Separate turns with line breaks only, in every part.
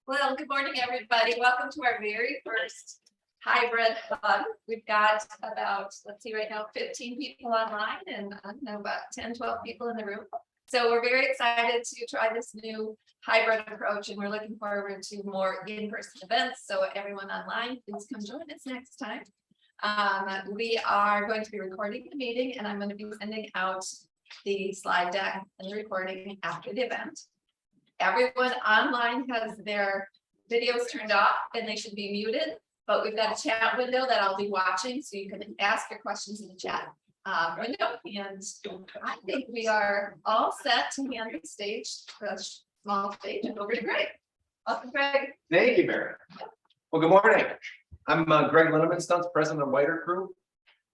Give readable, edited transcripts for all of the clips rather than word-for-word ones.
Well, good morning, everybody. Welcome to our very first hybrid hub. We've got about, let's see, right now, 15 people online and I don't know, about 10, 12 people in the room. So we're very excited to try this new hybrid approach, and we're looking forward to more in-person events. So everyone online, please come join us next time. We are going to be recording the meeting, and I'm going to be sending out the slide deck and the recording after the event. Everyone online has their videos turned off and they should be muted, but we've got a chat window that I'll be watching, so you can ask your questions in the chat window. And I think we are all set to hand the stage, the small stage, over to Greg. Welcome, Greg.
Thank you, Mary. Well, good morning. I'm Greg Linnemanstons, president of Weidert Group,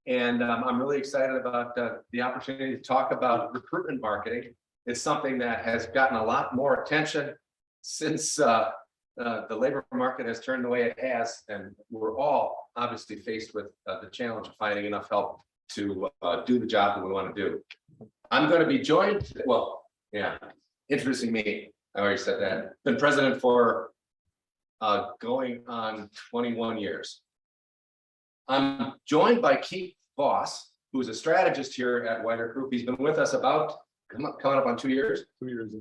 and I'm really excited about the opportunity to talk about recruitment marketing. It's something that has gotten a lot more attention since the labor market has turned the way it has, and we're all obviously faced with the challenge of finding enough help to do the job that we want to do. I'm going to be joined, introducing me. I already said that. Been president for going on 21 years. I'm joined by Keith Voss, who is a strategist here at Weidert Group. He's been with us about coming up on 2 years. 2 years.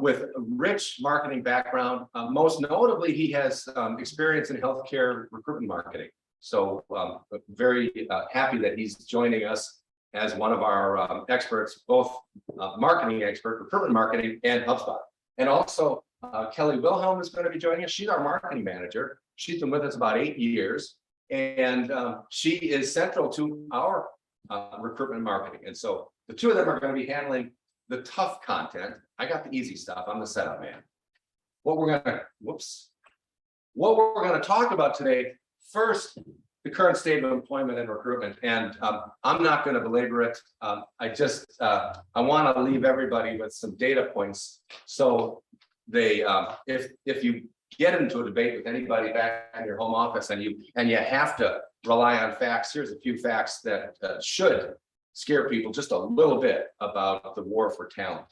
With a rich marketing background. Most notably, he has experience in healthcare recruitment marketing. So very happy that he's joining us as one of our experts, both marketing expert, recruitment marketing, and HubSpot. And also Kelly Wilhelme is going to be joining us. She's our marketing manager. She's been with us about 8 years, and she is central to our recruitment marketing. And so the two of them are going to be handling the tough content. I got the easy stuff. I'm the setup man. What we're going to talk about today, first, the current state of employment and recruitment. And I'm not going to belabor it. I want to leave everybody with some data points. So they, if you get into a debate with anybody back in your home office and you have to rely on facts, here's a few facts that should scare people just a little bit about the war for talent.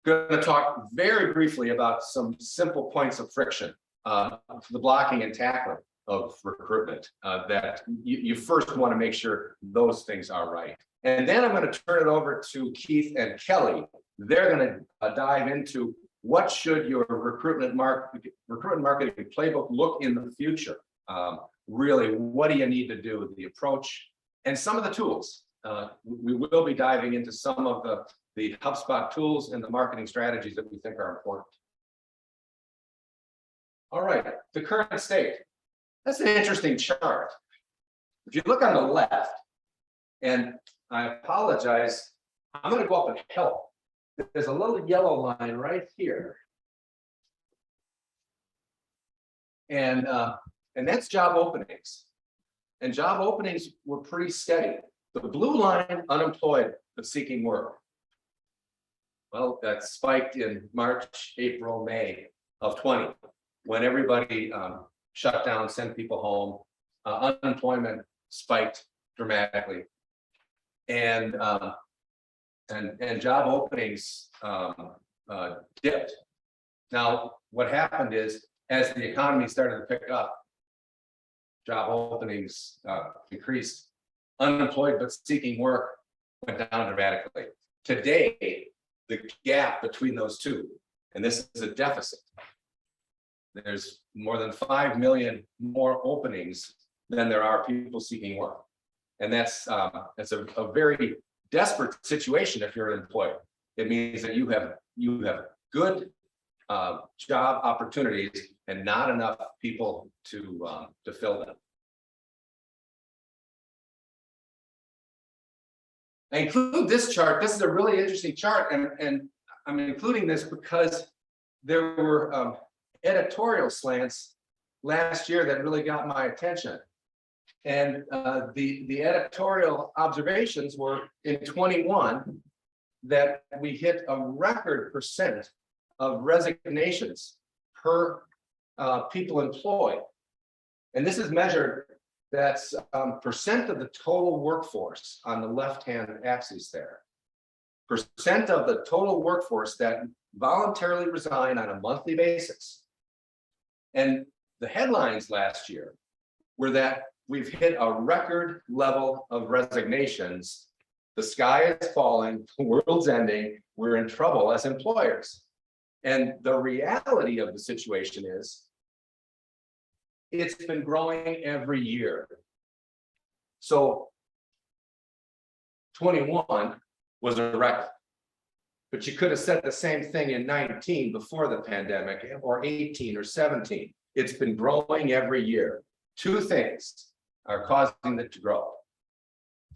Going to talk very briefly about some simple points of friction, the blocking and tackling of recruitment, that you first want to make sure those things are right. And then I'm going to turn it over to Keith and Kelly. They're going to dive into what should your recruitment marketing playbook look in the future. Really, what do you need to do with the approach and some of the tools. We will be diving into some of the HubSpot tools and the marketing strategies that we think are important. All right, the current state. That's an interesting chart. If you look on the left, and I apologize, I'm going to go up and help. There's a little yellow line right here. And that's job openings. And job openings were pretty steady. The blue line, unemployed but seeking work. Well, that spiked in March, April, May of 20, when everybody shut down, sent people home. Unemployment spiked dramatically, and job openings dipped. Now, what happened is, as the economy started to pick up, job openings increased. Unemployed but seeking work went down dramatically. Today, the gap between those two, and this is a deficit, there's more than 5 million more openings than there are people seeking work. And that's a very desperate situation if you're an employer. It means that you have good job opportunities and not enough people to fill them. I include this chart. This is a really interesting chart, and I'm including this because there were editorial slants last year that really got my attention. And the editorial observations were in 21 that we hit a record percent of resignations per people employed. And this is measured, that's percent of the total workforce on the left-hand axis there. Percent of the total workforce that voluntarily resign on a monthly basis. And the headlines last year were that we've hit a record level of resignations. The sky is falling, the world's ending, we're in trouble as employers. And the reality of the situation is it's been growing every year. So 21 was a record. But you could have said the same thing in 19 before the pandemic, or 18 or 17. It's been growing every year. Two things are causing it to grow.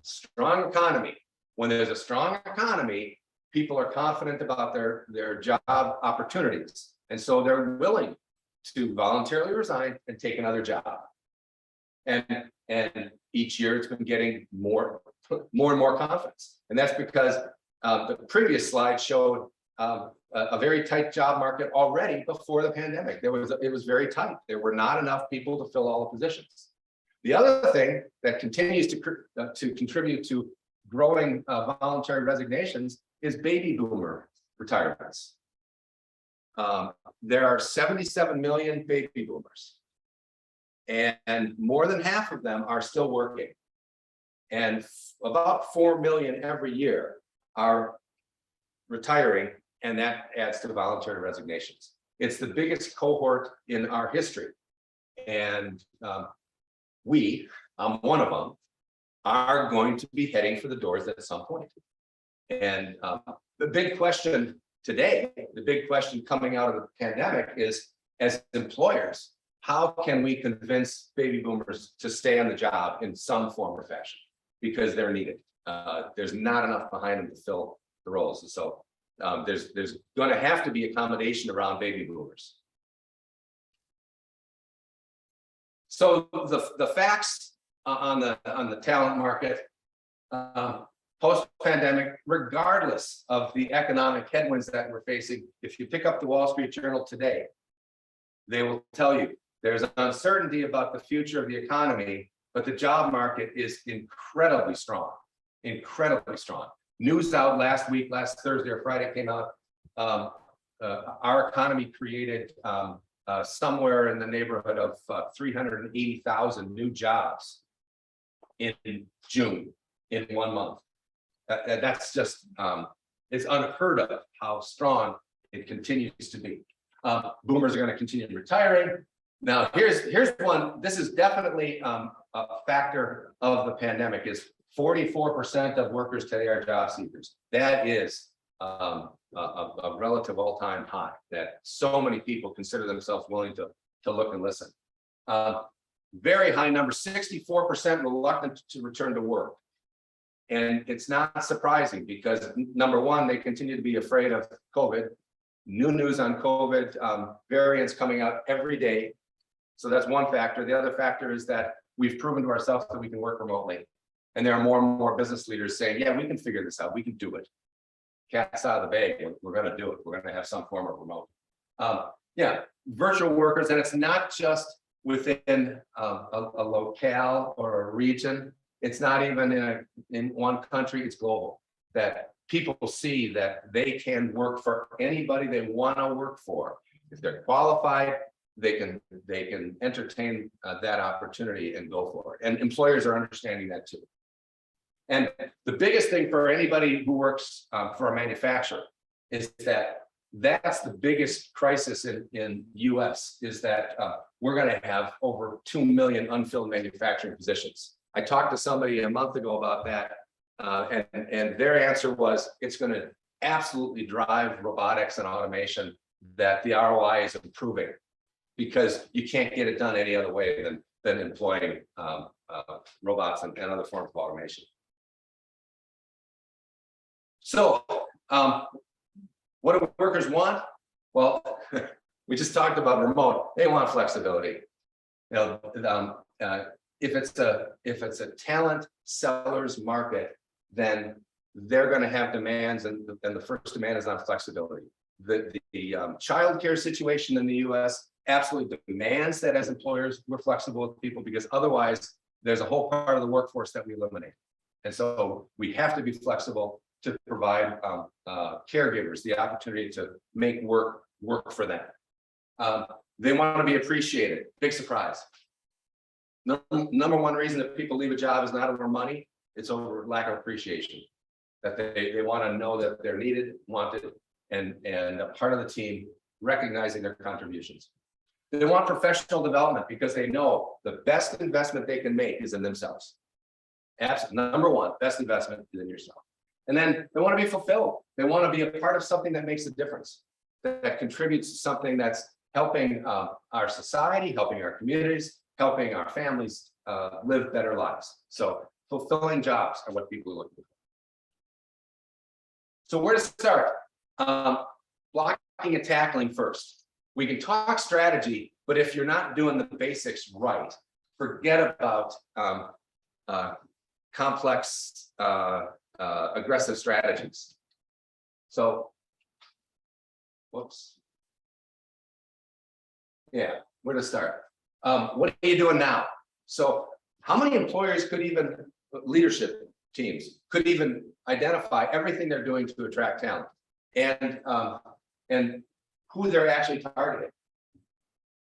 Strong economy. When there's a strong economy, people are confident about their job opportunities. And so they're willing to voluntarily resign and take another job. And each year it's been getting more and more confidence. And that's because the previous slide showed a very tight job market already before the pandemic. It was very tight. There were not enough people to fill all the positions. The other thing that continues to contribute to growing voluntary resignations is baby boomer retirements. There are 77 million baby boomers, and more than half of them are still working. And about 4 million every year are retiring, and that adds to voluntary resignations. It's the biggest cohort in our history. And I'm one of them, are going to be heading for the doors at some point. And the big question today, the big question coming out of the pandemic is, as employers, how can we convince baby boomers to stay on the job in some form or fashion? Because they're needed. There's not enough behind them to fill the roles. And so there's going to have to be accommodation around baby boomers. So the facts on the talent market, post-pandemic, regardless of the economic headwinds that we're facing, if you pick up the Wall Street Journal today, they will tell you there's uncertainty about the future of the economy, but the job market is incredibly strong, incredibly strong. News out last week, last Thursday or Friday came out, our economy created somewhere in the neighborhood of 380,000 new jobs in June, in 1 month. That's just, it's unheard of how strong it continues to be. Boomers are going to continue retiring. Now, here's one. This is definitely a factor of the pandemic. Is 44% of workers today are job seekers. That is a relative all-time high. That so many people consider themselves willing to look and listen. Very high number. 64% reluctant to return to work, and it's not surprising because number one, they continue to be afraid of COVID. New news on COVID, variants coming out every day. So that's one factor. The other factor is that we've proven to ourselves that we can work remotely. And there are more and more business leaders saying, yeah, we can figure this out. We can do it. Cat's out of the bag. We're going to do it. We're going to have some form of remote. Yeah, virtual workers. And it's not just within a locale or a region. It's not even in one country. It's global. That people see that they can work for anybody they want to work for. If they're qualified, they can entertain that opportunity and go for it. And employers are understanding that too. And the biggest thing for anybody who works for a manufacturer is that's the biggest crisis in US is that we're going to have over 2 million unfilled manufacturing positions. I talked to somebody a month ago about that. And their answer was it's going to absolutely drive robotics and automation, that the ROI is improving because you can't get it done any other way than employing robots and other forms of automation. So what do workers want? Well, we just talked about remote. They want flexibility. You know, if it's a talent seller's market, then they're going to have demands, and the first demand is on flexibility. The childcare situation in the U.S. absolutely demands that as employers we're flexible with people, because otherwise there's a whole part of the workforce that we eliminate. And so we have to be flexible to provide caregivers the opportunity to make work for them. They want to be appreciated. Big surprise. Number one reason that people leave a job is not over money, it's over lack of appreciation. That they want to know that they're needed, wanted, and a part of the team, recognizing their contributions. They want professional development because they know the best investment they can make is in themselves. Absolutely. Number one, best investment is in yourself. And then they want to be fulfilled. They want to be a part of something that makes a difference, that contributes to something that's helping our society, helping our communities, helping our families live better lives. So fulfilling jobs are what people are looking for. So where to start? Blocking and tackling first. We can talk strategy, but if you're not doing the basics right, forget about complex, aggressive strategies. So, whoops. Yeah, where to start? What are you doing now? So how many employers could even, leadership teams, could even identify everything they're doing to attract talent and who they're actually targeting?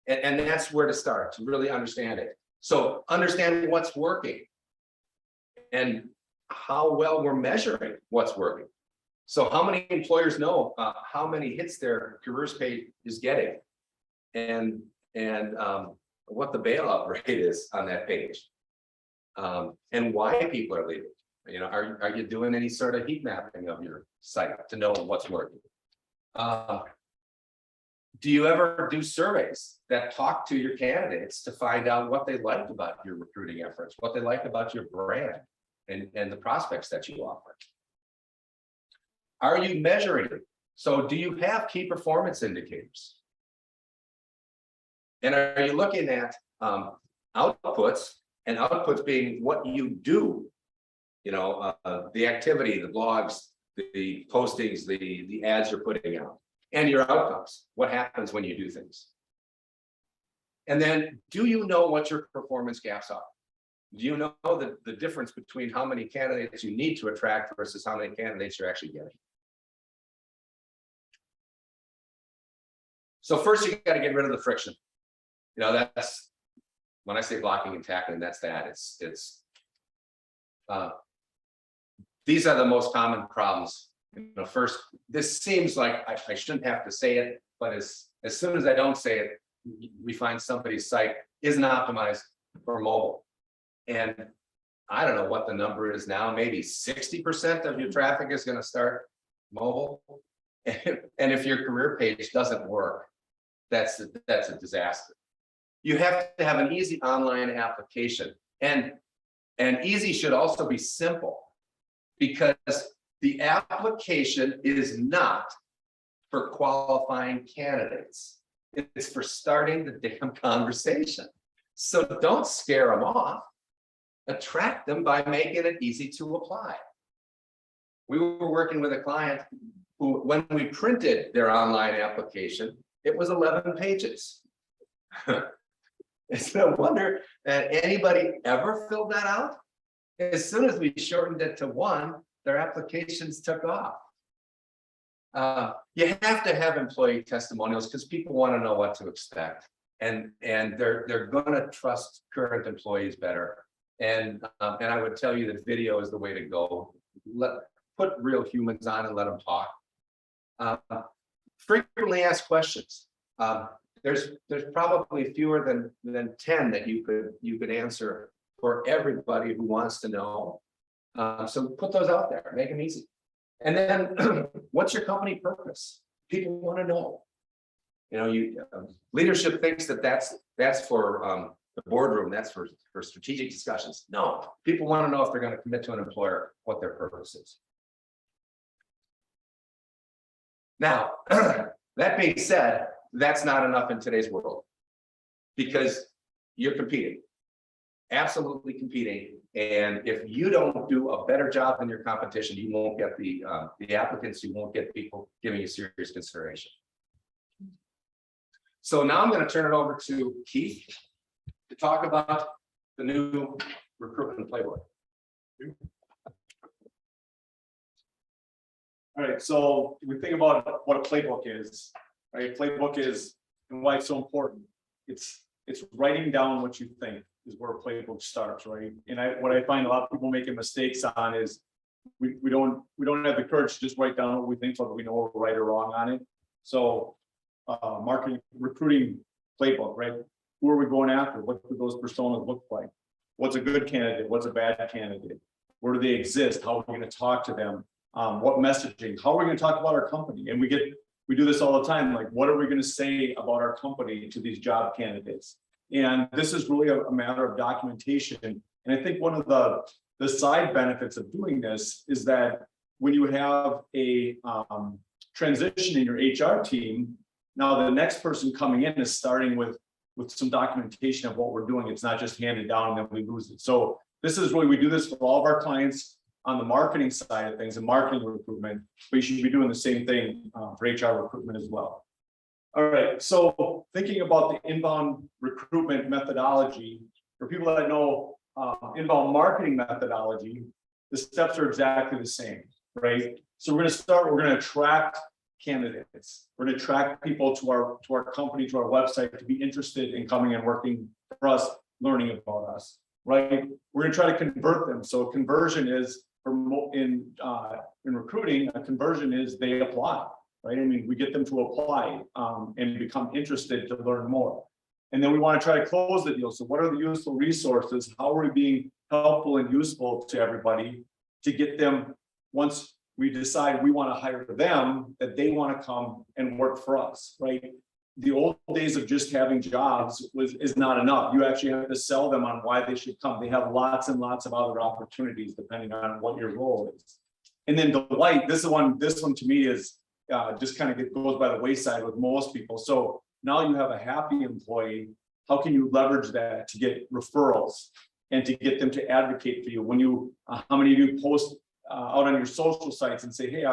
And that's where to start, to really understand it. So understanding what's working and how well we're measuring what's working. So how many employers know how many hits their careers page is getting, and what the bailout rate is on that page, and why people are leaving. You know, are you doing any sort of heat mapping of your site to know what's working? Do you ever do surveys that talk to your candidates to find out what they like about your recruiting efforts, what they like about your brand and the prospects that you offer? Are you measuring it? So do you have key performance indicators? And are you looking at outputs, and outputs being what you do, you know, the activity, the blogs, the postings, the ads you're putting out, and your outcomes, what happens when you do things? And then, do you know what your performance gaps are? Do you know the difference between how many candidates you need to attract versus how many candidates you're actually getting? So first, you got to get rid of the friction. You know, that's when I say blocking and tackling, that's that. These are the most common problems. You know, first, this seems like I shouldn't have to say it, but as soon as I don't say it, we find somebody's site isn't optimized for mobile. And I don't know what the number is now, maybe 60% of your traffic is going to start mobile. And if your career page doesn't work, that's a disaster. You have to have an easy online application, and easy should also be simple, because the application is not for qualifying candidates. It's for starting the damn conversation. So don't scare them off. Attract them by making it easy to apply. We were working with a client who, when we printed their online application, it was 11 pages. It's no wonder that anybody ever filled that out. As soon as we shortened it to one, their applications took off. You have to have employee testimonials because people want to know what to expect, and they're going to trust current employees better. And I would tell you that video is the way to go. Put real humans on and let them talk. Frequently asked questions. There's probably fewer than 10 that you could answer for everybody who wants to know. So put those out there, make them easy. And then what's your company purpose? People want to know. You know, leadership thinks that's for the boardroom, that's for strategic discussions. No, people want to know if they're going to commit to an employer, what their purpose is. Now, that being said, that's not enough in today's world, because you're competing, absolutely competing. And if you don't do a better job than your competition, you won't get the applicants, you won't get people giving you serious consideration. So now I'm going to turn it over to Keith to talk about the new recruitment playbook.
All right, so we think about what a playbook is, right? Playbook is and why it's so important. It's writing down what you think is where a playbook starts, right? And what I find a lot of people making mistakes on is we don't have the courage to just write down what we think, whether we know we're right or wrong on it. So marketing, recruiting playbook, right? Who are we going after? What do those personas look like? What's a good candidate? What's a bad candidate? Where do they exist? How are we going to talk to them? What messaging? How are we going to talk about our company? And we do this all the time. Like, what are we going to say about our company to these job candidates? And this is really a matter of documentation. And I think one of the side benefits of doing this is that when you have a transition in your HR team, now the next person coming in is starting with some documentation of what we're doing. It's not just handed down and then we lose it. So this is really, we do this for all of our clients on the marketing side of things and marketing recruitment, but you should be doing the same thing for HR recruitment as well. All right, so thinking about the inbound recruitment methodology, for people that know inbound marketing methodology, the steps are exactly the same, right? So we're going to attract candidates. We're going to attract people to our company, to our website, to be interested in coming and working for us, learning about us, right? We're going to try to convert them. So conversion is in recruiting, a conversion is they apply, right? I mean, we get them to apply and become interested to learn more. And then we want to try to close the deal. So what are the useful resources? How are we being helpful and useful to everybody to get them, once we decide we want to hire them, that they want to come and work for us, right? The old days of just having jobs is not enough. You actually have to sell them on why they should come. They have lots and lots of other opportunities depending on what your role is. And then delight, this one to me is just kind of goes by the wayside with most people. So now you have a happy employee. How can you leverage that to get referrals and to get them to advocate for you? When you, how many of you post out on your social sites and say, hey,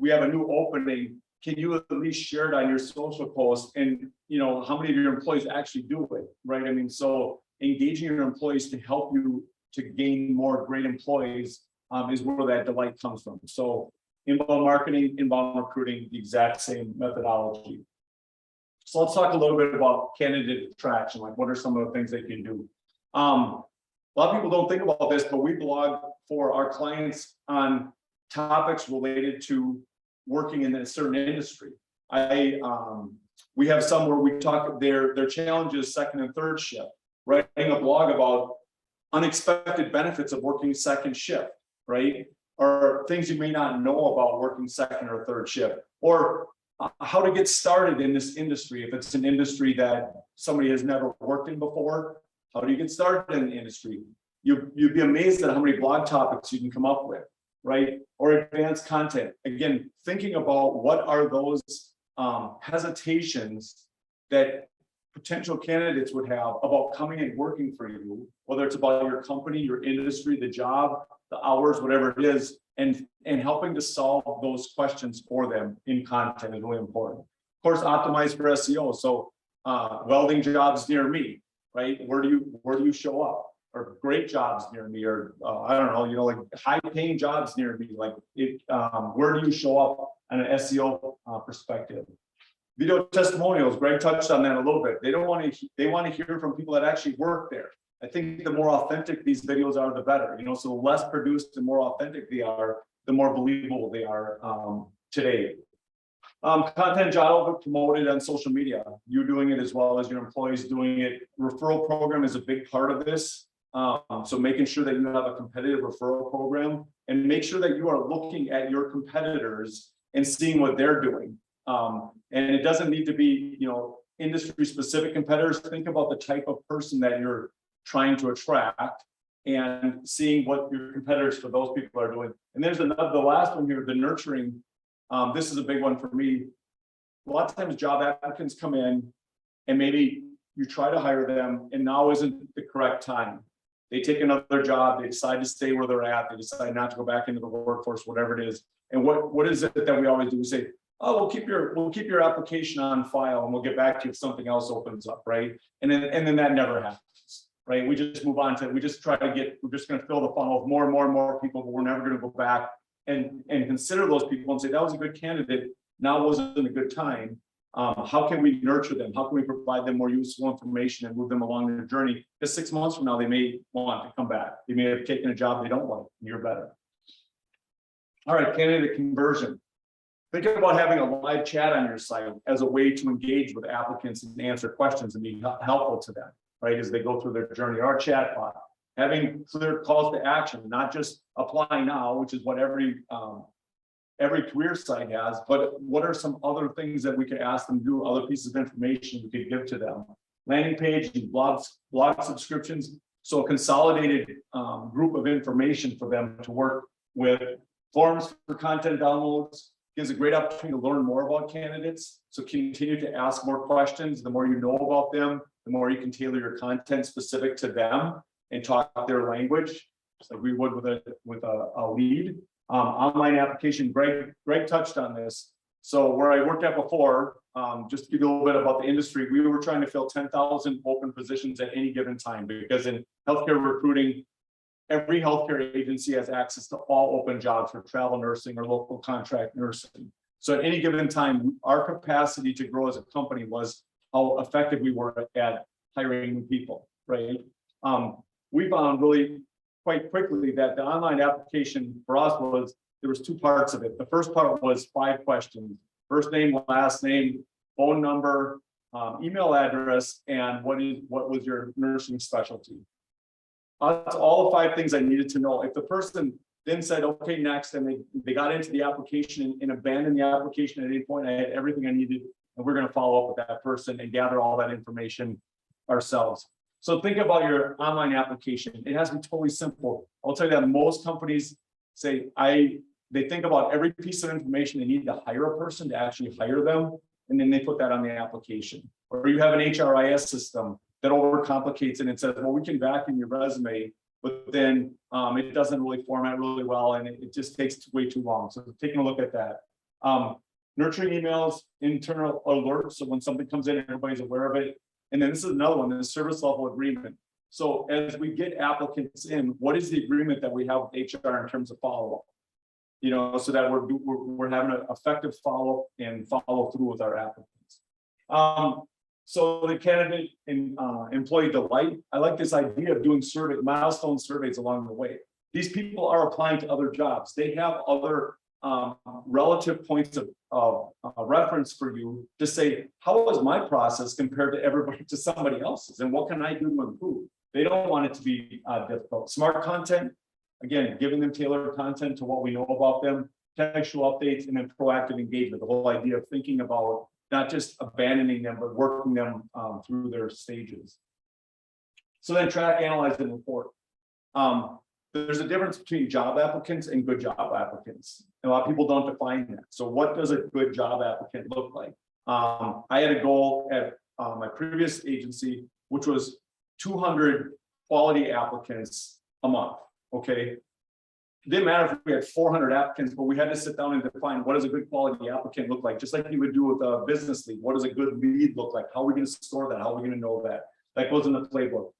we have a new opening. Can you at least share it on your social post? And how many of your employees actually do it, right? I mean, so engaging your employees to help you to gain more great employees is where that delight comes from. So inbound marketing, inbound recruiting, the exact same methodology. So let's talk a little bit about candidate attraction. Like, what are some of the things they can do? A lot of people don't think about this, but we blog for our clients on topics related to working in a certain industry. We have some where we talk their challenges second and third shift, writing a blog about unexpected benefits of working second shift, right? Or things you may not know about working second or third shift, or how to get started in this industry. If it's an industry that somebody has never worked in before, how do you get started in the industry? You'd be amazed at how many blog topics you can come up with, right? Or advanced content. Again, thinking about what are those hesitations that potential candidates would have about coming and working for you, whether it's about your company, your industry, the job, the hours, whatever it is, and helping to solve those questions for them in content is really important. Of course, optimize for SEO. So welding jobs near me, right? Where do you show up? Or great jobs near me, or I don't know, like high paying jobs near me. Like where do you show up on an SEO perspective? Video testimonials, Greg touched on that a little bit. They want to hear from people that actually work there. I think the more authentic these videos are, the better. So the less produced and more authentic they are, the more believable they are today. Content job promoted on social media. You doing it as well as your employees doing it. Referral program is a big part of this. So making sure that you have a competitive referral program, and make sure that you are looking at your competitors and seeing what they're doing. And it doesn't need to be, industry specific competitors. Think about the type of person that you're trying to attract and seeing what your competitors for those people are doing. And there's the last one here, the nurturing. This is a big one for me. A lot of times job applicants come in and maybe you try to hire them and now isn't the correct time. They take another job, they decide to stay where they're at, they decide not to go back into the workforce, whatever it is. And what is it that we always do? We say, oh, we'll keep your application on file and we'll get back to you if something else opens up, right? And then that never happens, right? We just move on to, we're just going to fill the funnel with more and more and more people, but we're never going to go back and consider those people and say, that was a good candidate, now wasn't a good time. How can we nurture them? How can we provide them more useful information and move them along their journey? Because 6 months from now, they may want to come back. They may have taken a job they don't like. You're better. All right, candidate conversion. Think about having a live chat on your site as a way to engage with applicants and answer questions and be helpful to them, right, as they go through their journey. Our chatbot, having clear calls to action, not just apply now, which is what every career site has, but what are some other things that we could ask them to do, other pieces of information we could give to them? Landing page and blog subscriptions. So a consolidated group of information for them to work with. Forums for content downloads gives a great opportunity to learn more about candidates. So continue to ask more questions. The more you know about them, the more you can tailor your content specific to them and talk their language, just like we would with a lead. Online application, Greg touched on this. So where I worked at before, just to give you a little bit about the industry, we were trying to fill 10,000 open positions at any given time, because in healthcare recruiting, every healthcare agency has access to all open jobs for travel nursing or local contract nursing. So at any given time, our capacity to grow as a company was how effective we were at hiring new people, right? We found really quite quickly that the online application for us there was 2 parts of it. The first part was 5 questions: first name, last name, phone number, email address, and what was your nursing specialty. That's all the 5 things I needed to know. If the person then said, okay, next, and they got into the application and abandoned the application at any point, I had everything I needed, and we're going to follow up with that person and gather all that information ourselves. So think about your online application. It has to be totally simple. I'll tell you that most companies say they think about every piece of information they need to hire a person to actually hire them, and then they put that on the application. Or you have an HRIS system that overcomplicates it and says, well, we can vacuum your resume, but then it doesn't really format really well, and it just takes way too long. So taking a look at that. Nurturing emails, internal alerts, so when something comes in, everybody's aware of it. And then this is another one, the service level agreement. So as we get applicants in, what is the agreement that we have with HR in terms of follow-up? You know, so that we're having an effective follow-up and follow through with our applicants. So the candidate and employee delight, I like this idea of doing milestone surveys along the way. These people are applying to other jobs. They have other relative points of reference for you to say, how was my process compared to somebody else's, and what can I do to improve? They don't want it to be difficult. Smart content, again, giving them tailored content to what we know about them, textual updates, and then proactive engagement. The whole idea of thinking about not just abandoning them, but working them through their stages. So then track, analyze, and report. There's a difference between job applicants and good job applicants. A lot of people don't define that. So what does a good job applicant look like? I had a goal at my previous agency, which was 200 quality applicants a month, okay? It didn't matter if we had 400 applicants, but we had to sit down and define what does a good quality applicant look like, just like you would do with a business lead. What does a good lead look like? How are we going to score that? How are we going to know that? That goes in the playbook.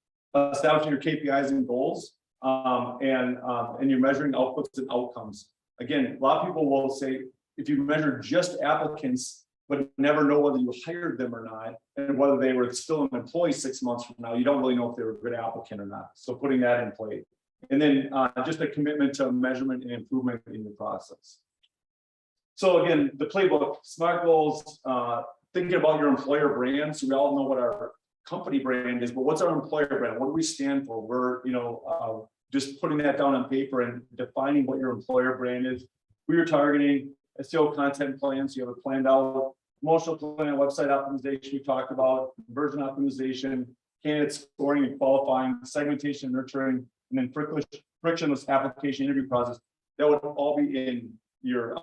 Establishing your KPIs and goals, and you're measuring outputs and outcomes. Again, a lot of people will say, if you measure just applicants, but never know whether you hired them or not, and whether they were still an employee 6 months from now, you don't really know if they were a good applicant or not. So putting that in play. And then just a commitment to measurement and improvement in the process. So again, the playbook, SMART goals, thinking about your employer brand. So we all know what our company brand is, but what's our employer brand? What do we stand for? We're, just putting that down on paper and defining what your employer brand is. We are targeting SEO content plans. So you have a planned out promotional plan, website optimization we talked about, conversion optimization, candidate scoring and qualifying, segmentation, nurturing, and then frictionless application interview process. That would all be in your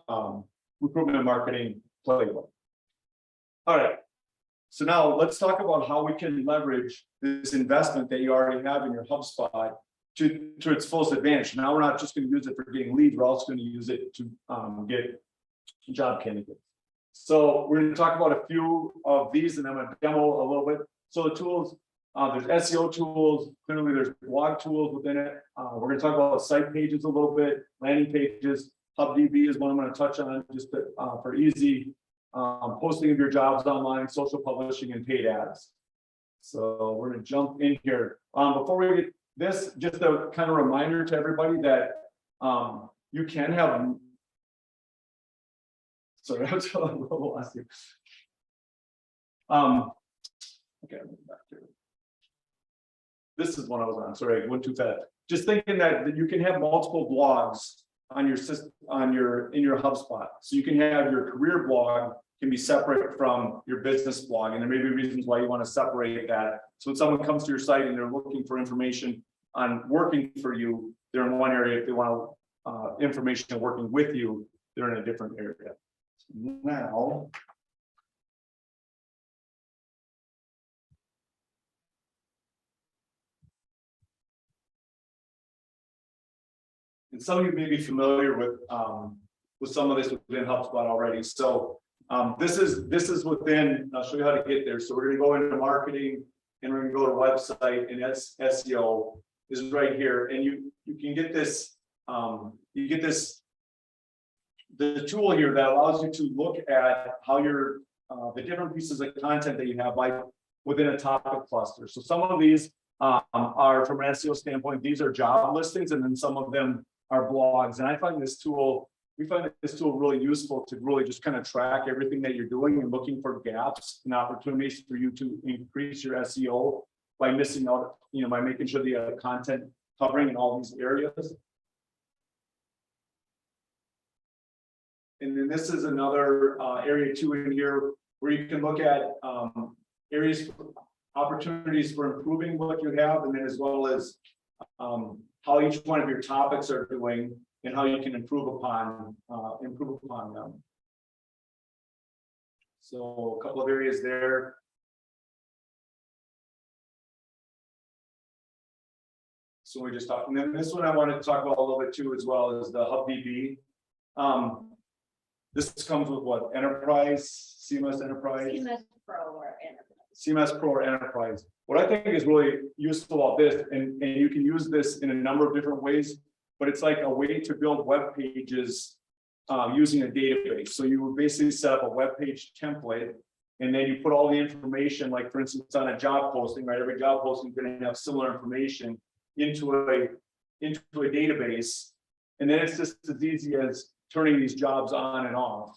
recruitment and marketing playbook. All right. So now let's talk about how we can leverage this investment that you already have in your HubSpot to its fullest advantage. Now we're not just going to use it for getting leads, we're also going to use it to get job candidates. So we're going to talk about a few of these, and I'm going to demo a little bit. So the tools, there's SEO tools, clearly there's blog tools within it. We're going to talk about site pages a little bit, landing pages. HubDB is one I'm going to touch on just for easy posting of your jobs online, social publishing, and paid ads. So we're gonna jump in here. Before we get this, just a kind of reminder to everybody that you can have. Sorry, I was a little last year. Okay, I'm back here. This is one I was on. Sorry, I went too fast. Just thinking that you can have multiple blogs on your system, in your HubSpot. So you can have your career blog can be separate from your business blog, and there may be reasons why you want to separate that. So when someone comes to your site and they're looking for information on working for you, they're in one area. If they want information on working with you, they're in a different area. Now, and some of you may be familiar with some of this within HubSpot already. So this is within. I'll show you how to get there. So we're going to go into marketing, and we're going to go to website, and SEO is right here. And you can get this. You get this. The tool here that allows you to look at how your the different pieces of content that you have within a topic cluster. So some of these are from an SEO standpoint. These are job listings, and then some of them are blogs. And I find this tool. We find this tool really useful to really just kind of track everything that you're doing and looking for gaps and opportunities for you to increase your SEO by missing out, by making sure that you have content covering in all these areas. And then this is another area too in here where you can look at areas, opportunities for improving what you have, and then as well as how each one of your topics are doing and how you can improve upon them. So a couple of areas there. So we just talked, and then this one I wanted to talk about a little bit too, as well as the HubDB. This comes with what? Enterprise, CMS Enterprise?
CMS Pro or Enterprise.
CMS Pro or Enterprise. What I think is really useful about this, and you can use this in a number of different ways, but it's like a way to build web pages using a database. So you would basically set up a web page template, and then you put all the information, like for instance, on a job posting, right? Every job posting is going to have similar information into a database. And then it's just as easy as turning these jobs on and off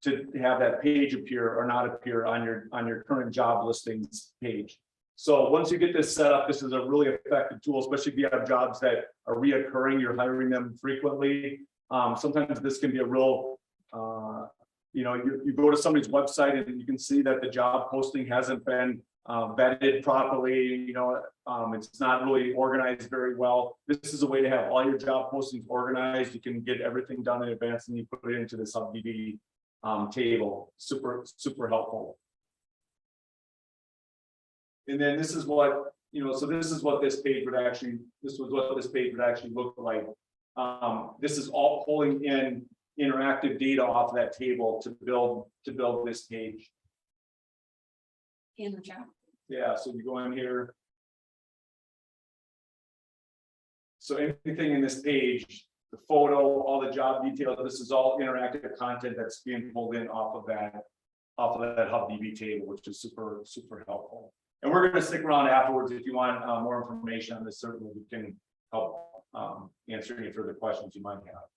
to have that page appear or not appear on your current job listings page. So once you get this set up, this is a really effective tool, especially if you have jobs that are reoccurring, you're hiring them frequently. Sometimes this can be a real, you go to somebody's website and you can see that the job posting hasn't been vetted properly, it's not really organized very well. This is a way to have all your job postings organized. You can get everything done in advance and you put it into this HubDB table. Super, super helpful. And then this is what, so this is what this page would actually, look like. This is all pulling in interactive data off of that table to build this page.
In the job.
Yeah, so you go in here. So anything in this page, the photo, all the job details, this is all interactive content that's being pulled in off of that HubDB table, which is super, super helpful. And we're going to stick around afterwards if you want more information on this. Certainly, we can help answer any further questions you might have.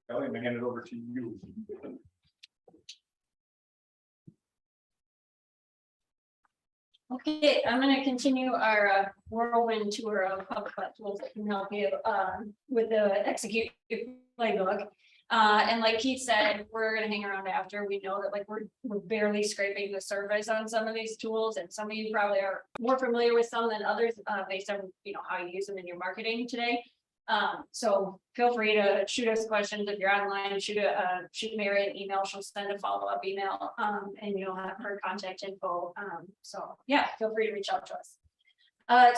Kelly, I'm going to hand it over to you.
Okay, I'm going to continue our whirlwind tour of HubSpot tools that can help you with the execute playbook. And like Keith said, we're going to hang around after. We know that we're barely scraping the surface on some of these tools, and some of you probably are more familiar with some than others based on how you use them in your marketing today. So feel free to shoot us questions if you're online. Shoot Mary an email. She'll send a follow-up email, and you'll have her contact info. So yeah, feel free to reach out to us.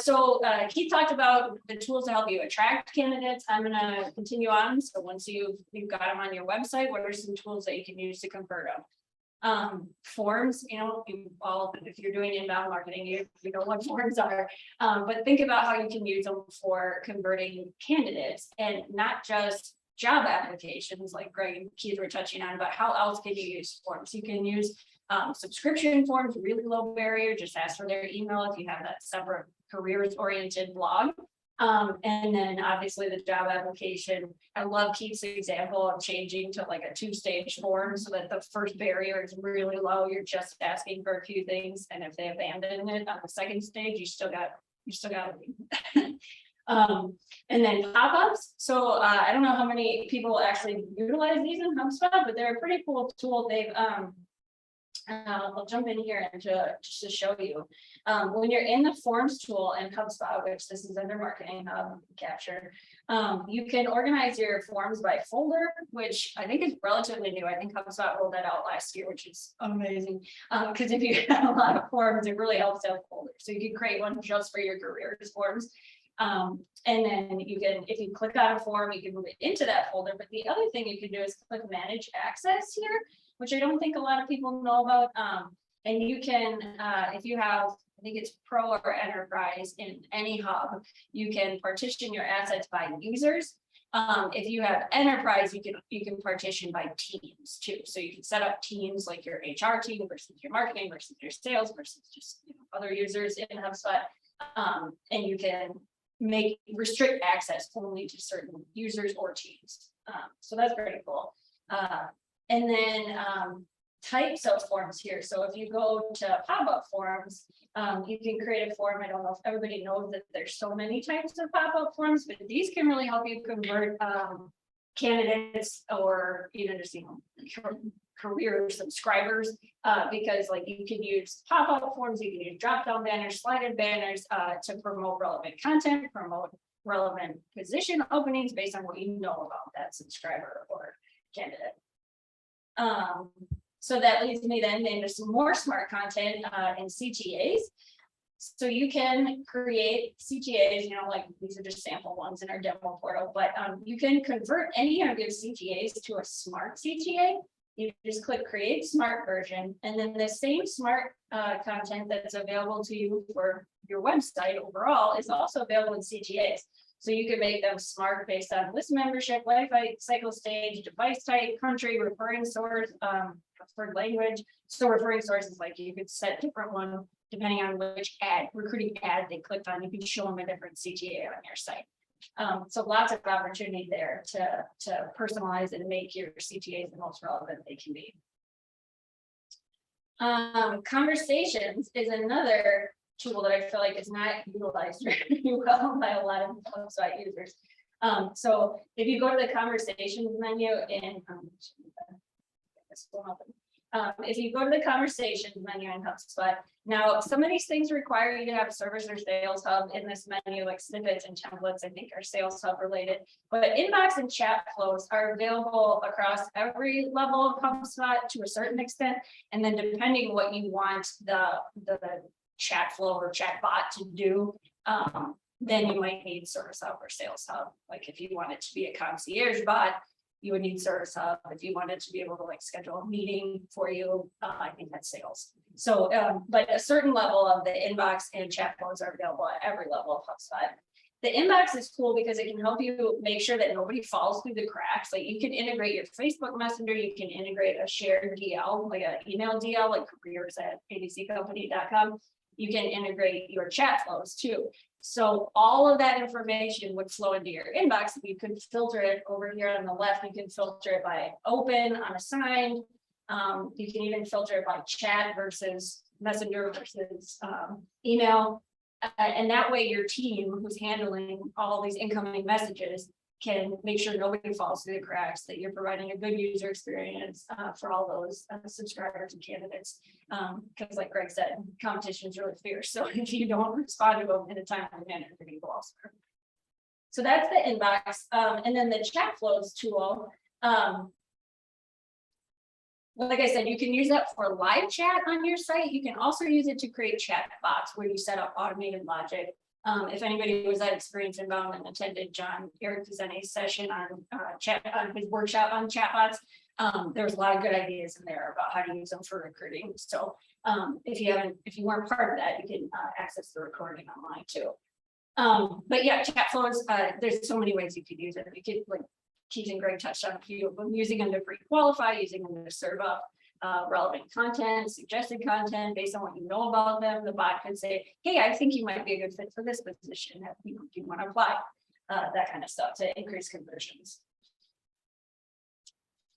So Keith talked about the tools to help you attract candidates. I'm going to continue on. So once you've got them on your website, what are some tools that you can use to convert them? Forms, if you're doing inbound marketing, you know what forms are, but think about how you can use them for converting candidates, and not just job applications, like Greg and Keith were touching on, but how else can you use forms? You can use subscription forms, really low barrier, just ask for their email if you have that separate careers oriented blog. And then obviously the job application, I love Keith's example of changing to like a 2-stage form so that the first barrier is really low. You're just asking for a few things. And if they abandon it on the second stage, you still got and then pop-ups. So I don't know how many people actually utilize these in HubSpot, but they're a pretty cool tool. They've I'll jump in here and just to show you. When you're in the forms tool in HubSpot, which this is under Marketing Hub capture, you can organize your forms by folder, which I think is relatively new. I think HubSpot rolled that out last year, which is amazing. Because if you have a lot of forms, it really helps to have folders. So you can create one just for your careers forms. And then you can, if you click on a form, you can move it into that folder. But the other thing you can do is click Manage Access here, which I don't think a lot of people know about. And you can, if you have, I think it's Pro or Enterprise in any hub, you can partition your assets by users. If you have Enterprise, you can partition by teams too. So you can set up teams like your HR team versus your marketing versus your sales versus just other users in HubSpot. And you can restrict access only to certain users or teams. So that's pretty cool. And then types of forms here. So if you go to pop-up forms, you can create a form. I don't know if everybody knows that there's so many types of pop-up forms, but these can really help you convert candidates or even just career subscribers, because like you can use pop-up forms, you can use drop-down banners, slided banners to promote relevant content, promote relevant position openings based on what you know about that subscriber or candidate. So that leads me then into some more smart content in CTAs. So you can create CTAs, like these are just sample ones in our demo portal, but you can convert any of your CTAs to a smart CTA. You just click create smart version, and then the same smart content that's available to you for your website overall is also available in CTAs. So you can make them smart based on list membership, life cycle stage, device type, country, referring source, preferred language. So referring sources, like you could set different one depending on which recruiting ad they clicked on. You can show them a different CTA on your site. So lots of opportunity there to personalize and make your CTAs the most relevant they can be. Conversations is another tool that I feel like is not utilized very well by a lot of website users. So if you go to the conversations menu in if you go to the conversations menu in HubSpot, now some of these things require you to have Service or Sales Hub in this menu, like snippets and templates, I think are Sales Hub related, but inbox and chat flows are available across every level of HubSpot to a certain extent. And then depending what you want the chat flow or chat bot to do, then you might need Service Hub or Sales Hub. Like if you want it to be a concierge bot, you would need Service Hub. If you wanted to be able to like schedule a meeting for you, I think that's sales. So, but a certain level of the inbox and chat flows are available at every level of HubSpot. The inbox is cool because it can help you make sure that nobody falls through the cracks. Like you can integrate your Facebook Messenger, you can integrate a shared DL, like an email DL, like careers@abccompany.com. You can integrate your chat flows too. So all of that information would flow into your inbox. You could filter it over here on the left. You can filter it by open, unassigned. You can even filter it by chat versus messenger versus email. And that way your team who's handling all these incoming messages can make sure nobody falls through the cracks, that you're providing a good user experience for all those subscribers and candidates. Because like Greg said, competition is really fierce. So if you don't respond to them in a timely manner, they're going to go elsewhere. So that's the inbox. And then the chat flows tool. Like I said, you can use that for live chat on your site. You can also use it to create chat bots where you set up automated logic. If anybody was at Experience Inbound and attended Eric Pizzani's session on his workshop on chatbots, there was a lot of good ideas in there about how to use them for recruiting. So if you weren't part of that, you can access the recording online too. But yeah, chat flows, there's so many ways you could use it. You could like Keith and Greg touched on a few of them, using them to pre-qualify, using them to serve up relevant content, suggested content based on what you know about them. The bot can say, hey, I think you might be a good fit for this position. Do you want to apply? That kind of stuff to increase conversions.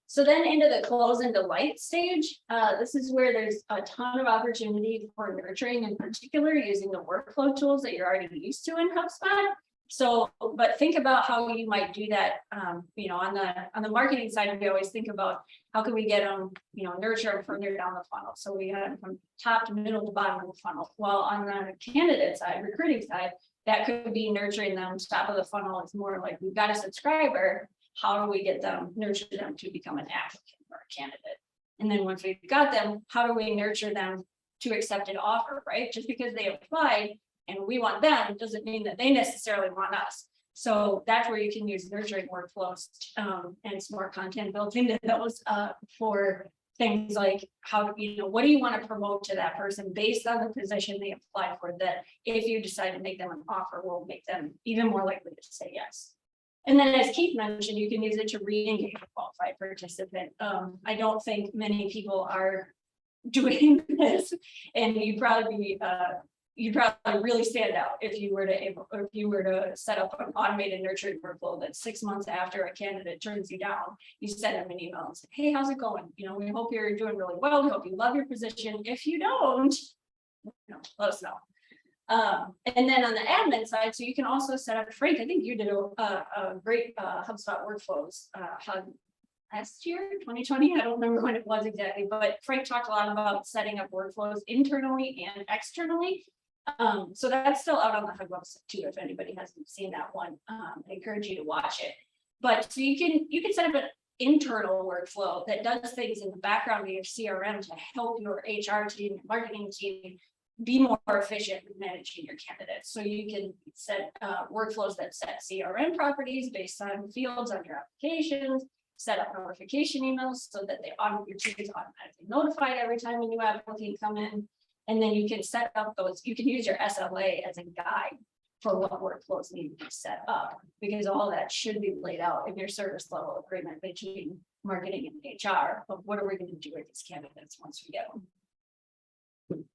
So then into the close and delight stage, this is where there's a ton of opportunity for nurturing, in particular using the workflow tools that you're already used to in HubSpot. So, but think about how you might do that. On the marketing side, we always think about how can we get them, nurture them further down the funnel. So we have from top to middle to bottom of the funnel. Well, on the candidate side, recruiting side, that could be nurturing them. Top of the funnel is more like we've got a subscriber. How do we get them, nurture them to become an applicant or a candidate? And then once we've got them, how do we nurture them to accept an offer, right? Just because they applied and we want them doesn't mean that they necessarily want us. So that's where you can use nurturing workflows and smart content built into those for things like how, what do you want to promote to that person based on the position they applied for, that if you decide to make them an offer will make them even more likely to say yes. And then as Keith mentioned, you can use it to re-engage a qualified participant. I don't think many people are doing this, and you'd probably really stand out if you were to set up an automated nurturing workflow that 6 months after a candidate turns you down, you send them an email and say, hey, how's it going? We hope you're doing really well. We hope you love your position. If you don't, let us know. And then on the admin side, so you can also set up, Frank, I think you did a great HubSpot workflows last year, 2020. I don't remember when it was exactly, but Frank talked a lot about setting up workflows internally and externally. So that's still out on the Hub website too, if anybody hasn't seen that one. I encourage you to watch it. But so you can set up an internal workflow that does things in the background of your CRM to help your HR team and marketing team be more efficient with managing your candidates. So you can set workflows that set CRM properties based on fields on your applications, set up notification emails so that your team is automatically notified every time a new applicant comes in. And then you can set up you can use your SLA as a guide for what workflows need to be set up, because all that should be laid out in your service level agreement between marketing and HR of what are we going to do with these candidates once we get them.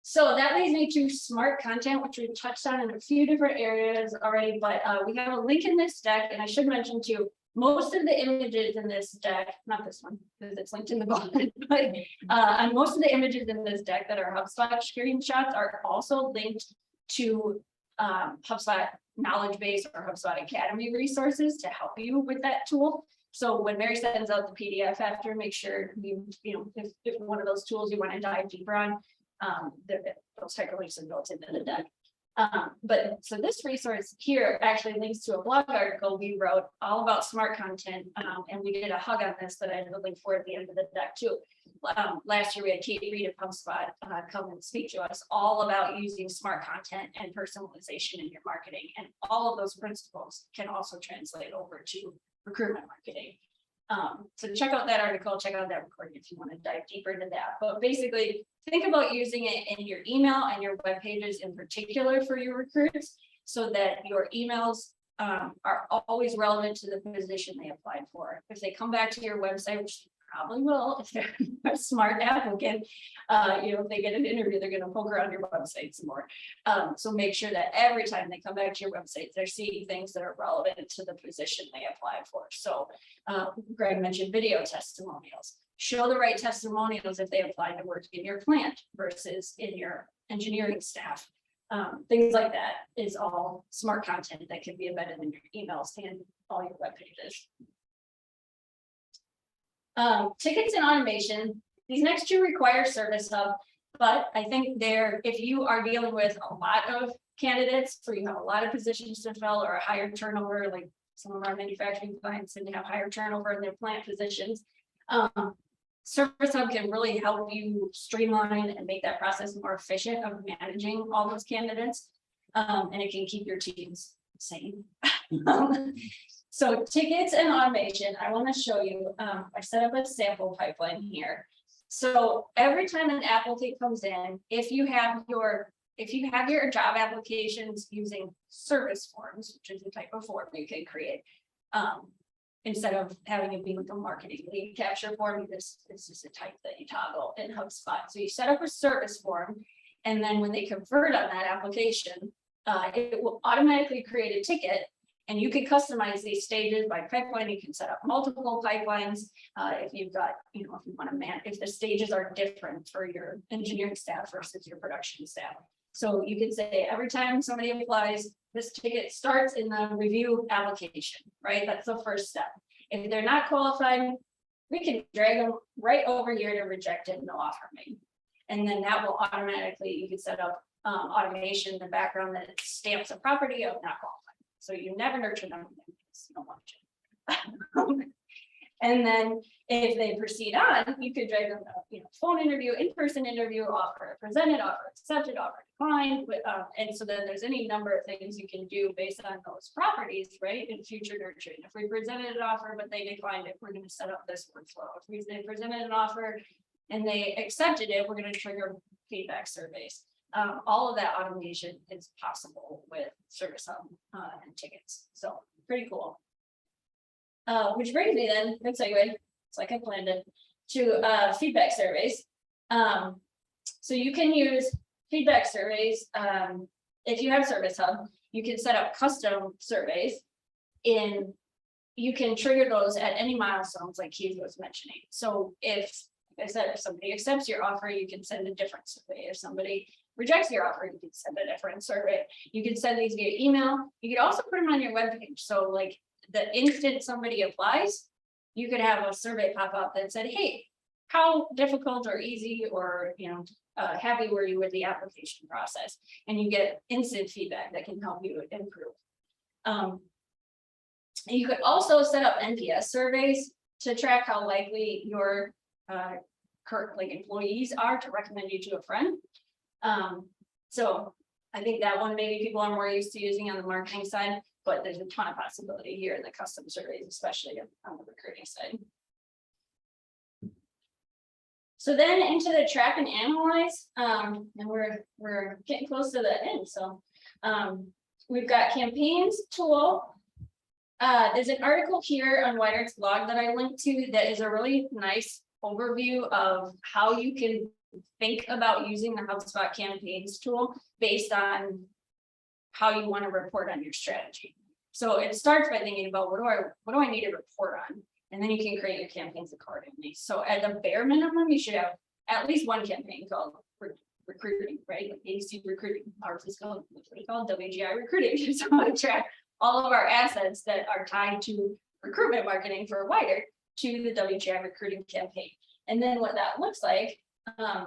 So that leads me to smart content, which we've touched on in a few different areas already, but we have a link in this deck, and I should mention too, most of the images in this deck, not this one, because it's linked in the bottom, but and most of the images in this deck that are HubSpot screenshots are also linked to HubSpot knowledge base or HubSpot Academy resources to help you with that tool. So when Mary sends out the PDF after, make sure if one of those tools you want to dive deeper on, those hyperlinks are built into the deck. But so this resource here actually links to a blog article we wrote all about smart content, and we did a hug on this that I have a link for at the end of the deck too. Last year we had Kate Reed of HubSpot come and speak to us all about using smart content and personalization in your marketing, and all of those principles can also translate over to recruitment marketing. So check out that article, check out that recording if you want to dive deeper into that. But basically, think about using it in your email and your web pages in particular for your recruits, so that your emails are always relevant to the position they applied for. If they come back to your website, which they probably will if they're a smart applicant, if they get an interview, they're going to poke around your website some more. So make sure that every time they come back to your website, they're seeing things that are relevant to the position they applied for. So Greg mentioned video testimonials. Show the right testimonials if they applied to work in your plant versus in your engineering staff. Things like that is all smart content that can be embedded in your emails and all your web pages. Tickets and automation. These next two require Service Hub, but I think if you are dealing with a lot of candidates, or you have a lot of positions to fill or a higher turnover, like some of our manufacturing clients tend to have higher turnover in their plant positions, Service Hub can really help you streamline and make that process more efficient of managing all those candidates, and it can keep your teams sane. So tickets and automation, I want to show you, I set up a sample pipeline here. So every time an applicant comes in, if you have your job applications using service forms, which is the type of form you can create, Instead of having it be like a marketing lead capture form, this is just a type that you toggle in HubSpot. So you set up a service form, and then when they convert on that application, it will automatically create a ticket. And you can customize these stages by pipeline. You can set up multiple pipelines. If you've got, if you want to if the stages are different for your engineering staff versus your production staff. So you can say every time somebody applies, this ticket starts in the review application, right? That's the first step. If they're not qualified, we can drag them right over here to rejected, no offer made. And then that will automatically, you can set up automation in the background that stamps a property of not qualified. So you never nurture them. You don't want to. And then if they proceed on, you could drag them to, phone interview, in-person interview, offer presented, offer accepted, offer declined. But, and so then there's any number of things you can do based on those properties, right? In future nurturing. If we presented an offer, but they declined it, we're going to set up this workflow. If they presented an offer and they accepted it, we're going to trigger feedback surveys. All of that automation is possible with Service Hub and tickets. So pretty cool. Which brings me then, good segue, it's like I planned it, to feedback surveys. So you can use feedback surveys. If you have Service Hub, you can set up custom surveys you can trigger those at any milestones like Keith was mentioning. So if somebody accepts your offer, you can send a different survey. If somebody rejects your offer, you can send a different survey. You can send these via email. You could also put them on your webpage. So like the instant somebody applies, you could have a survey pop up that said, hey, how difficult or easy or happy were you with the application process? And you get instant feedback that can help you improve. And you could also set up NPS surveys to track how likely your current employees are to recommend you to a friend. So I think that one maybe people are more used to using on the marketing side, but there's a ton of possibility here in the custom surveys, especially on the recruiting side. So then into the track and analyze, and we're getting close to the end. So we've got campaigns tool. There's an article here on Weidert's blog that I linked to that is a really nice overview of how you can think about using the HubSpot campaigns tool based on how you want to report on your strategy. So it starts by thinking about what do I need to report on, and then you can create your campaigns accordingly. So at the bare minimum, you should have at least one campaign called recruiting, right? Like AC recruiting. Ours is called WGI recruiting. So I track all of our assets that are tied to recruitment marketing for Weidert to the WGI recruiting campaign. And then what that looks like.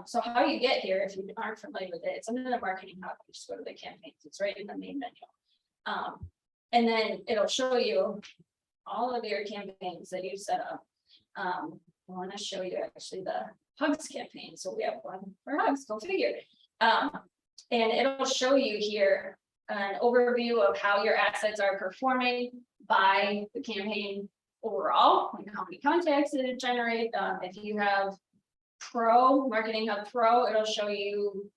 So how you get here, if you aren't familiar with it, it's under the marketing hub. You just go to the campaigns. It's right in the main menu. And then it'll show you all of your campaigns that you set up. I want to show you actually the Hugs campaign. So we have one for Hugs, go figure. And it'll show you here an overview of how your assets are performing by the campaign overall, like how many contacts did it generate. If you have Pro, Marketing Hub Pro, it'll show you,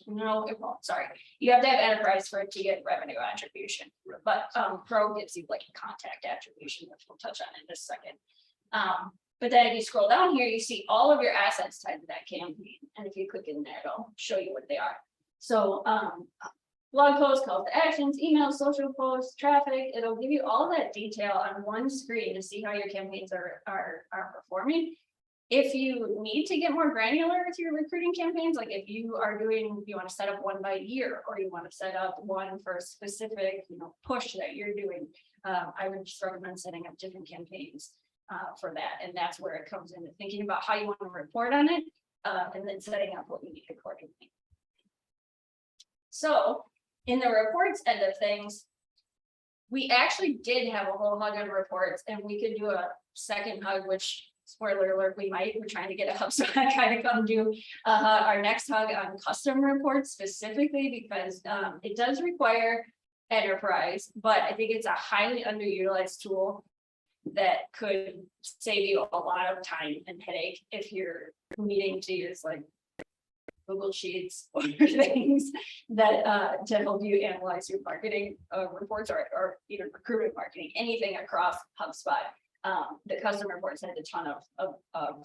no, it won't, sorry. You have to have enterprise for it to get revenue attribution, but Pro gives you like a contact attribution, which we'll touch on in just a second. But then if you scroll down here, you see all of your assets tied to that campaign. And if you click in there, it'll show you what they are. So blog posts, calls to actions, emails, social posts, traffic, it'll give you all that detail on one screen to see how your campaigns are performing. If you need to get more granular with your recruiting campaigns, like if you want to set up one by year, or you want to set up one for a specific, push that you're doing, I would just recommend setting up different campaigns for that. And that's where it comes into thinking about how you want to report on it, and then setting up what you need accordingly. So in the reports end of things, we actually did have a whole hug on reports, and we could do a second hug, which, spoiler alert, we're trying to get a HubSpot kind of come do our next hug on custom reports specifically, because it does require enterprise, but I think it's a highly underutilized tool that could save you a lot of time and headache if you're needing to use like Google Sheets or things that to help you analyze your marketing reports or even recruitment marketing, anything across HubSpot. The customer reports has a ton of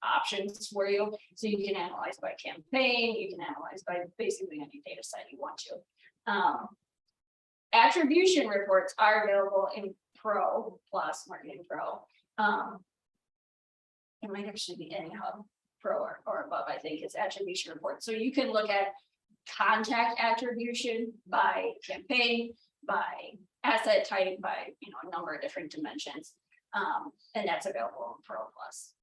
options for you. So you can analyze by campaign, you can analyze by basically any data set you want to. Attribution reports are available in Pro Plus, Marketing Pro. It might actually be any Hub Pro or above, I think it's attribution report. So you can look at contact attribution by campaign, by asset type, by a number of different dimensions. And that's available in Pro Plus.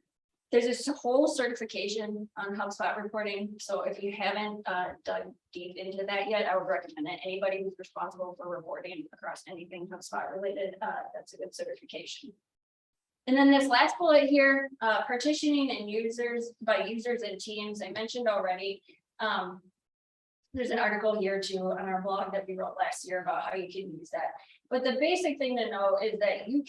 There's this whole certification on HubSpot reporting. So if you haven't dug deep into that yet, I would recommend that anybody who's responsible for reporting across anything HubSpot related, that's a good certification. And then this last bullet here, partitioning and users by users and teams, I mentioned already. There's an article here too on our blog that we wrote last year about how you can use that. But the basic thing to know is that you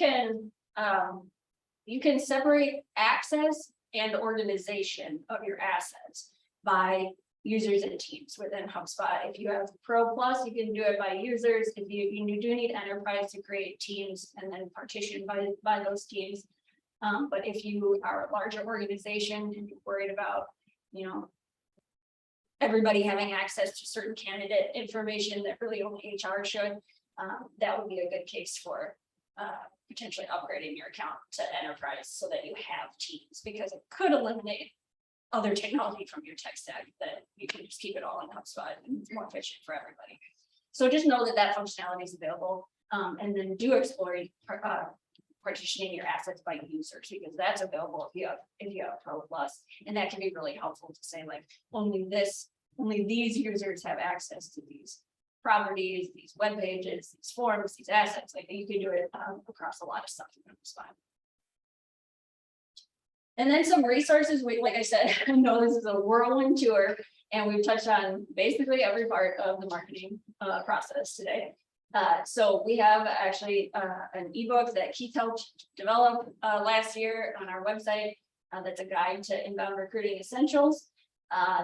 can separate access and organization of your assets by users and teams within HubSpot. If you have Pro Plus, you can do it by users. If you do need enterprise to create teams and then partition by those teams. But if you are a larger organization and you're worried about, everybody having access to certain candidate information that really only HR should, that would be a good case for potentially upgrading your account to enterprise so that you have teams, because it could eliminate other technology from your tech stack that you can just keep it all in HubSpot and it's more efficient for everybody. So just know that that functionality is available, and then do explore partitioning your assets by users, because that's available if you have Pro Plus, and that can be really helpful to say like only these users have access to these properties, these web pages, these forms, these assets. Like you can do it across a lot of stuff in HubSpot. And then some resources. Like I said, I know this is a whirlwind tour, and we've touched on basically every part of the marketing process today. So we have actually an ebook that Keith helped develop last year on our website. That's a guide to inbound recruiting essentials.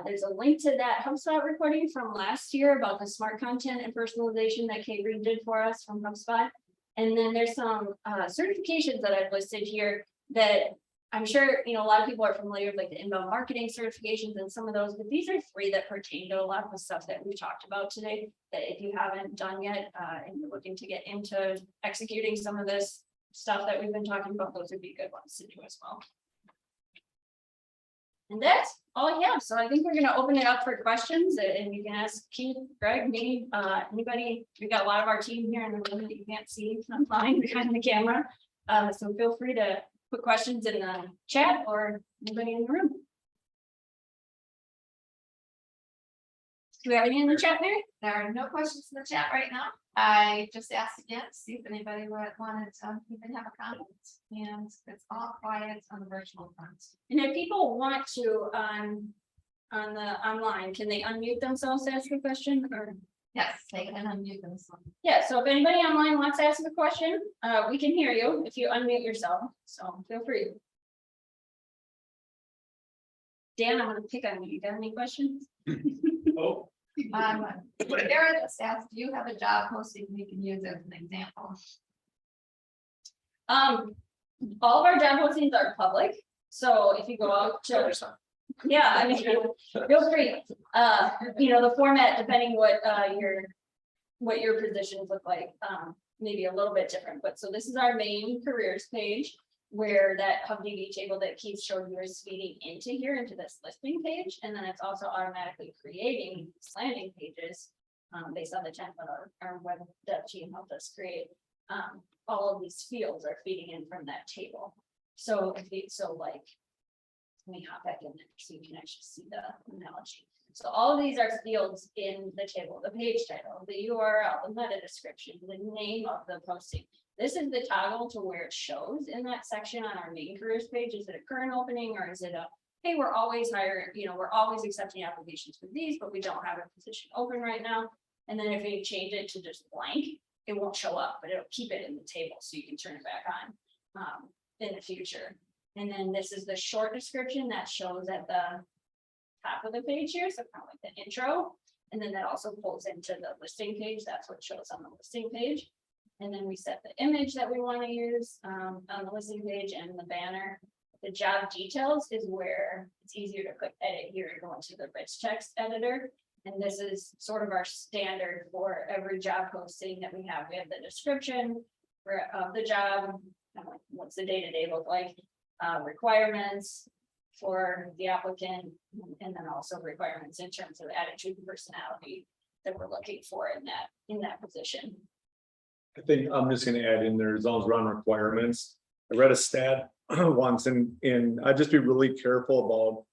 There's a link to that HubSpot recording from last year about the smart content and personalization that Kate Reed did for us from HubSpot. And then there's some certifications that I've listed here that I'm sure a lot of people are familiar with, like the inbound marketing certifications and some of those, but these are 3 that pertain to a lot of the stuff that we've talked about today, that if you haven't done yet and you're looking to get into executing some of this stuff that we've been talking about, those would be good ones to do as well. And that's all I have. So I think we're going to open it up for questions, and you can ask Keith, Greg, me, anybody. We've got a lot of our team here in the room that you can't see online behind the camera. So feel free to put questions in the chat or anybody in the room. Do we have any in the chat, Mary?
There are no questions in the chat right now. I just asked again to see if anybody wanted to even have a comment, and it's all quiet on the virtual front.
And if people want to on the online, can they unmute themselves to ask a question? Or
Yes, they can unmute themselves.
yeah, so if anybody online wants to ask a question, we can hear you if you unmute yourself. So feel free. Dan, I'm gonna pick on you. You got any questions?
Oh,
Garrett just asked, do you have a job posting we can use as an example?
All of our job postings are public. So if you go out to, yeah, I mean, feel free. The format, depending what your positions look like, maybe a little bit different. But so this is our main careers page, where that HubDB table that Keith showed you is feeding into here, into this listing page. And then it's also automatically creating these landing pages based on the template our web dev team helped us create. All of these fields are feeding in from that table. So let me hop back in there so you can actually see the analogy. So all of these are fields in the table: the page title, the URL, the meta description, the name of the posting. This is the toggle to where it shows in that section on our main careers page. Is it a current opening, or is it a, hey, we're always hiring, we're always accepting applications for these, but we don't have a position open right now. And then if you change it to just blank, it won't show up, but it'll keep it in the table so you can turn it back on in the future. And then this is the short description that shows at the top of the page here, so kind of like the intro. And then that also pulls into the listing page. That's what shows on the listing page. And then we set the image that we want to use on the listing page and the banner. The job details is where it's easier to click edit here and go into the rich text editor. And this is sort of our standard for every job posting that we have. We have the description of the job, what's the day-to-day look like, requirements for the applicant, and then also requirements in terms of attitude and personality that we're looking for in that position.
I think I'm just gonna add in there zones around requirements. I read a stat once and I'd just be really careful about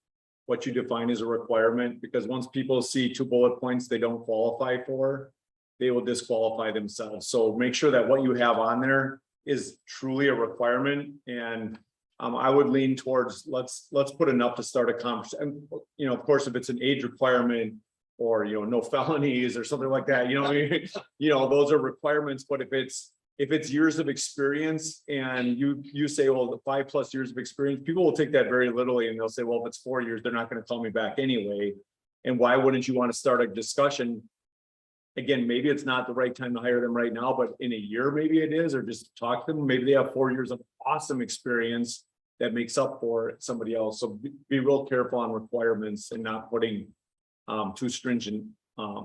what you define as a requirement, because once people see 2 bullet points they don't qualify for, they will disqualify themselves. So make sure that what you have on there is truly a requirement. And I would lean towards let's put enough to start a conversation. And, of course, if it's an age requirement or, no felonies or something like that, those are requirements. But if it's years of experience and you say, well, the 5+ years of experience, people will take that very literally and they'll say, well, if it's 4 years, they're not going to call me back anyway. And why wouldn't you want to start a discussion? Again, maybe it's not the right time to hire them right now, but in a year, maybe it is, or just talk to them. Maybe they have 4 years of awesome experience that makes up for somebody else. So be real careful on requirements and not putting too stringent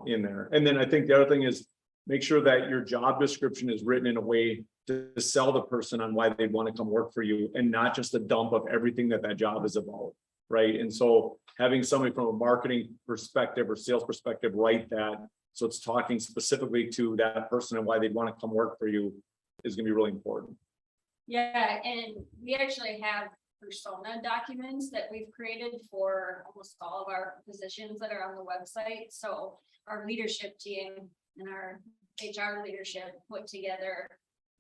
in there. And then I think the other thing is make sure that your job description is written in a way to sell the person on why they want to come work for you, and not just a dump of everything that job is about. Right. And so having somebody from a marketing perspective or sales perspective write that, so it's talking specifically to that person and why they'd want to come work for you, is going to be really important.
Yeah, and we actually have persona documents that we've created for almost all of our positions that are on the website. So our leadership team and our HR leadership put together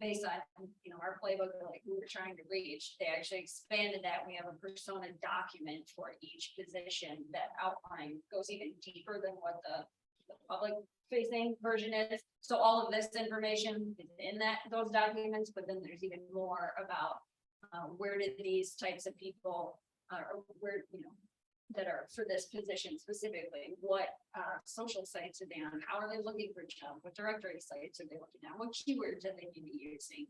based on, our playbook, like we were trying to reach. They actually expanded that. We have a persona document for each position that goes even deeper than what the public facing version is. So all of this information is in those documents, but then there's even more about where did these types of people where that are for this position specifically, what social sites are they on, how are they looking for jobs, what directory sites are they looking at, what keywords are they need to be using.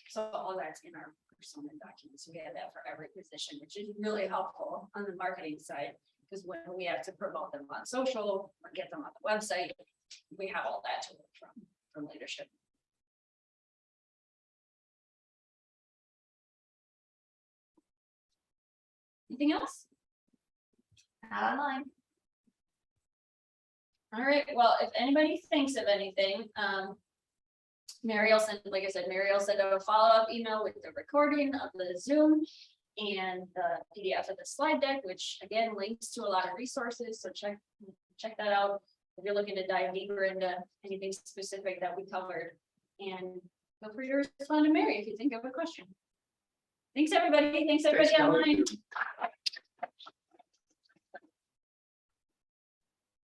So all that's in our persona documents. We have that for every position, which is really helpful on the marketing side. Because when we have to promote them on social or get them on the website, we have all that to work from leadership. Anything else?
Not online.
All right, well, if anybody thinks of anything, Mary will send, like I said, Mary will send a follow-up email with the recording of the Zoom and the PDF of the slide deck, which again links to a lot of resources. So check that out if you're looking to dive deeper into anything specific that we covered. And feel free to respond to Mary if you think of a question. Thanks, everybody. Thanks, everybody online.